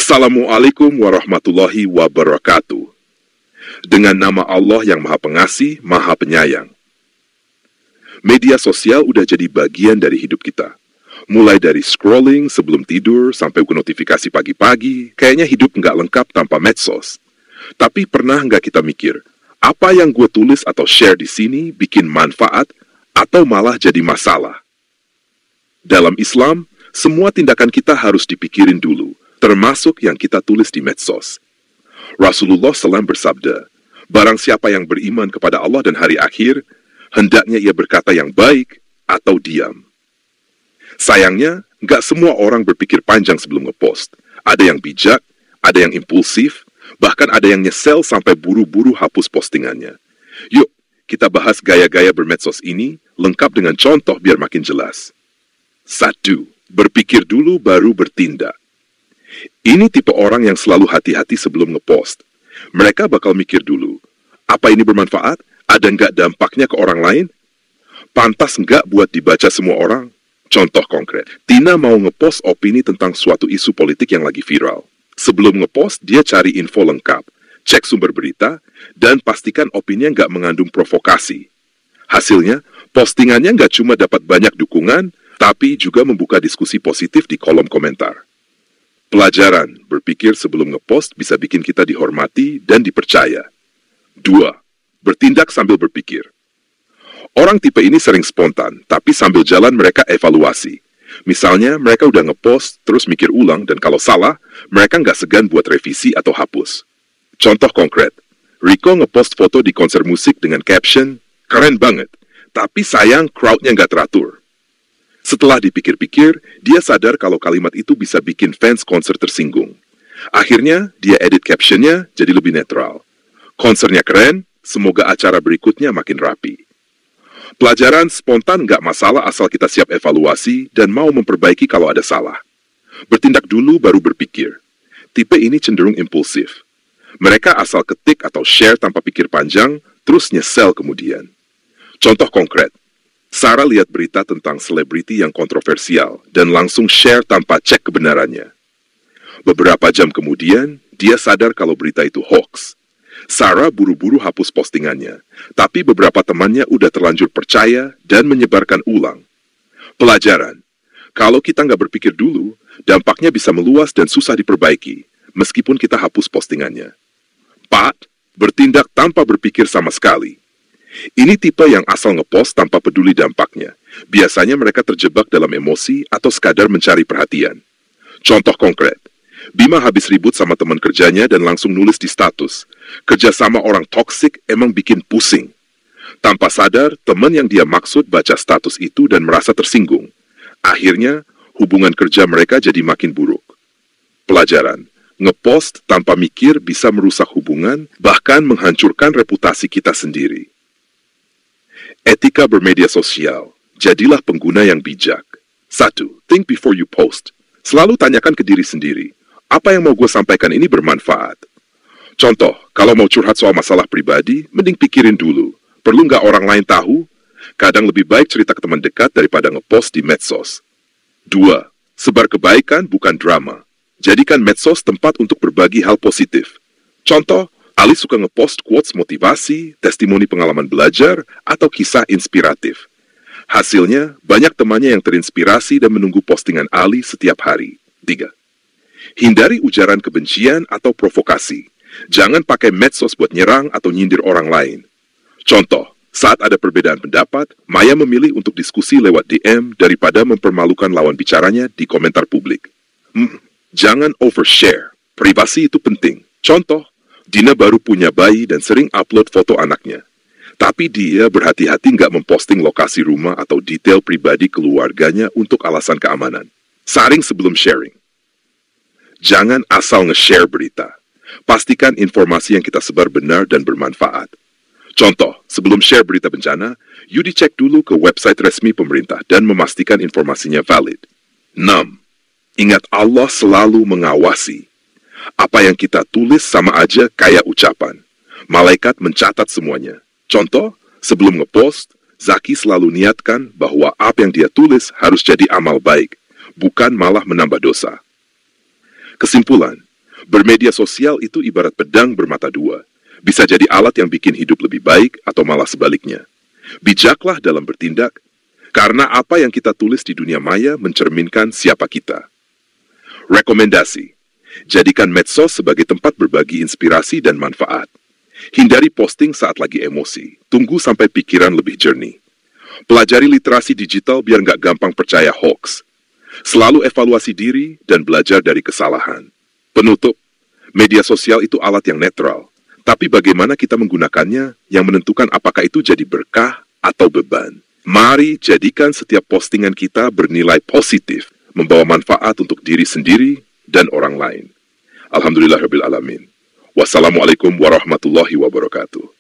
Assalamualaikum warahmatullahi wabarakatuh. Dengan nama Allah yang Maha Pengasih, Maha Penyayang. Media sosial udah jadi bagian dari hidup kita. Mulai dari scrolling sebelum tidur sampai ke notifikasi pagi-pagi, kayaknya hidup nggak lengkap tanpa medsos. Tapi pernah nggak kita mikir, apa yang gue tulis atau share di sini bikin manfaat atau malah jadi masalah? Dalam Islam, semua tindakan kita harus dipikirin dulu, termasuk yang kita tulis di medsos. Rasulullah SAW bersabda, barang siapa yang beriman kepada Allah dan hari akhir, hendaknya ia berkata yang baik atau diam. Sayangnya, nggak semua orang berpikir panjang sebelum ngepost. Ada yang bijak, ada yang impulsif, bahkan ada yang nyesel sampai buru-buru hapus postingannya. Yuk, kita bahas gaya-gaya bermedsos ini, lengkap dengan contoh biar makin jelas. 1. Berpikir dulu baru bertindak. Ini tipe orang yang selalu hati-hati sebelum ngepost. Mereka bakal mikir dulu, apa ini bermanfaat? Ada nggak dampaknya ke orang lain? Pantas nggak buat dibaca semua orang? Contoh konkret, Tina mau ngepost opini tentang suatu isu politik yang lagi viral. Sebelum ngepost, dia cari info lengkap, cek sumber berita, dan pastikan opininya nggak mengandung provokasi. Hasilnya, postingannya nggak cuma dapat banyak dukungan, tapi juga membuka diskusi positif di kolom komentar. Pelajaran, berpikir sebelum ngepost bisa bikin kita dihormati dan dipercaya. 2. Bertindak sambil berpikir. Orang tipe ini sering spontan, tapi sambil jalan mereka evaluasi. Misalnya, mereka udah ngepost, terus mikir ulang, dan kalau salah, mereka nggak segan buat revisi atau hapus. Contoh konkret, Rico ngepost foto di konser musik dengan caption, keren banget, tapi sayang crowdnya nggak teratur. Setelah dipikir-pikir, dia sadar kalau kalimat itu bisa bikin fans konser tersinggung. Akhirnya, dia edit captionnya jadi lebih netral. Konsernya keren, semoga acara berikutnya makin rapi. Pelajaran spontan nggak masalah asal kita siap evaluasi dan mau memperbaiki kalau ada salah. Bertindak dulu baru berpikir. Tipe ini cenderung impulsif. Mereka asal ketik atau share tanpa pikir panjang, terus nyesel kemudian. Contoh konkret, Sarah lihat berita tentang selebriti yang kontroversial dan langsung share tanpa cek kebenarannya. Beberapa jam kemudian, dia sadar kalau berita itu hoax. Sarah buru-buru hapus postingannya, tapi beberapa temannya udah terlanjur percaya dan menyebarkan ulang. Pelajaran, kalau kita nggak berpikir dulu, dampaknya bisa meluas dan susah diperbaiki, meskipun kita hapus postingannya. 4. Bertindak tanpa berpikir sama sekali. Ini tipe yang asal ngepost tanpa peduli dampaknya. Biasanya mereka terjebak dalam emosi atau sekadar mencari perhatian. Contoh konkret, Bima habis ribut sama teman kerjanya dan langsung nulis di status. Kerja sama orang toksik emang bikin pusing. Tanpa sadar, teman yang dia maksud baca status itu dan merasa tersinggung. Akhirnya, hubungan kerja mereka jadi makin buruk. Pelajaran, ngepost tanpa mikir bisa merusak hubungan, bahkan menghancurkan reputasi kita sendiri. Etika bermedia sosial, jadilah pengguna yang bijak. 1. Think before you post. Selalu tanyakan ke diri sendiri, apa yang mau gue sampaikan ini bermanfaat? Contoh, kalau mau curhat soal masalah pribadi, mending pikirin dulu. Perlu nggak orang lain tahu? Kadang lebih baik cerita ke teman dekat daripada ngepost di medsos. 2. Sebar kebaikan bukan drama. Jadikan medsos tempat untuk berbagi hal positif. Contoh, Ali suka ngepost quotes motivasi, testimoni pengalaman belajar, atau kisah inspiratif. Hasilnya, banyak temannya yang terinspirasi dan menunggu postingan Ali setiap hari. 3. Hindari ujaran kebencian atau provokasi. Jangan pakai medsos buat nyerang atau nyindir orang lain. Contoh, saat ada perbedaan pendapat, Maya memilih untuk diskusi lewat DM daripada mempermalukan lawan bicaranya di komentar publik. Jangan overshare. Privasi itu penting. Contoh, Dina baru punya bayi dan sering upload foto anaknya. Tapi dia berhati-hati nggak memposting lokasi rumah atau detail pribadi keluarganya untuk alasan keamanan. Saring sebelum sharing. Jangan asal nge-share berita. Pastikan informasi yang kita sebar benar dan bermanfaat. Contoh, sebelum share berita bencana, you dicek dulu ke website resmi pemerintah dan memastikan informasinya valid. 6. Ingat Allah selalu mengawasi. Apa yang kita tulis sama aja kayak ucapan. Malaikat mencatat semuanya. Contoh, sebelum ngepost, Zaki selalu niatkan bahwa apa yang dia tulis harus jadi amal baik, bukan malah menambah dosa. Kesimpulan, Bermedia sosial itu ibarat pedang bermata dua. Bisa jadi alat yang bikin hidup lebih baik atau malah sebaliknya. Bijaklah dalam bertindak, karena apa yang kita tulis di dunia maya mencerminkan siapa kita. Rekomendasi: jadikan medsos sebagai tempat berbagi inspirasi dan manfaat. Hindari posting saat lagi emosi. Tunggu sampai pikiran lebih jernih. Pelajari literasi digital biar nggak gampang percaya hoax. Selalu evaluasi diri dan belajar dari kesalahan. Penutup, media sosial itu alat yang netral. Tapi bagaimana kita menggunakannya yang menentukan apakah itu jadi berkah atau beban. Mari jadikan setiap postingan kita bernilai positif, membawa manfaat untuk diri sendiri dan orang lain. Alhamdulillahirabbil alamin. Wassalamualaikum warahmatullahi wabarakatuh.